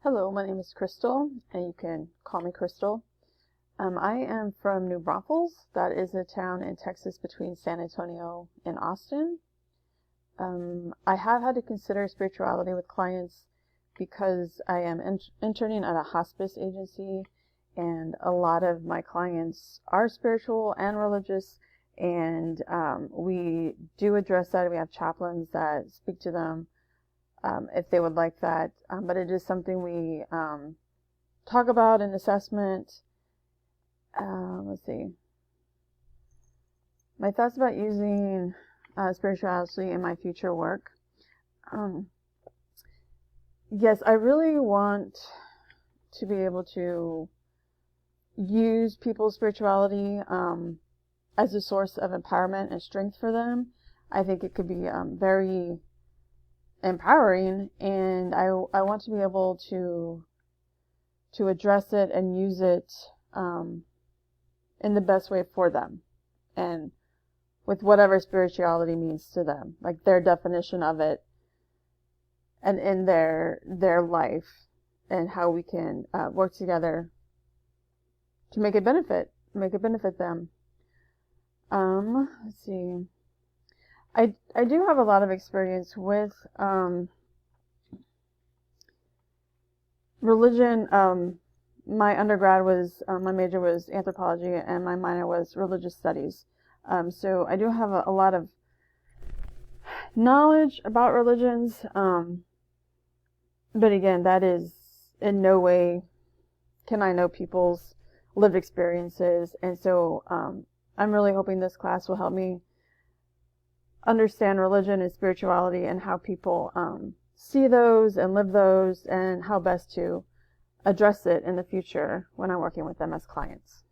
Hello, my name is Crystal, and you can call me Crystal. I am from New Braunfels. That is a town in Texas between San Antonio and Austin. I have had to consider spirituality with clients because I am interning at a hospice agency, and a lot of my clients are spiritual and religious, and we do address that. We have chaplains that speak to them if they would like that. But it is something we talk about in assessment. Let's see. My thoughts about using spirituality in my future work. Yes, I really want to be able to use people's spirituality as a source of empowerment and strength for them. I think it could be very empowering, and I want to be able to address it and use it in the best way for them, and with whatever spirituality means to them, like their definition of it, and in their life, and how we can work together to make it benefit them. Let's see. I do have a lot of experience with religion. My undergrad was, my major was anthropology, and my minor was religious studies. So I do have a lot of knowledge about religions. But again, that is in no way can I know people's lived experiences. And so I'm really hoping this class will help me understand religion and spirituality and how people see those and live those, and how best to address it in the future when I'm working with them as clients.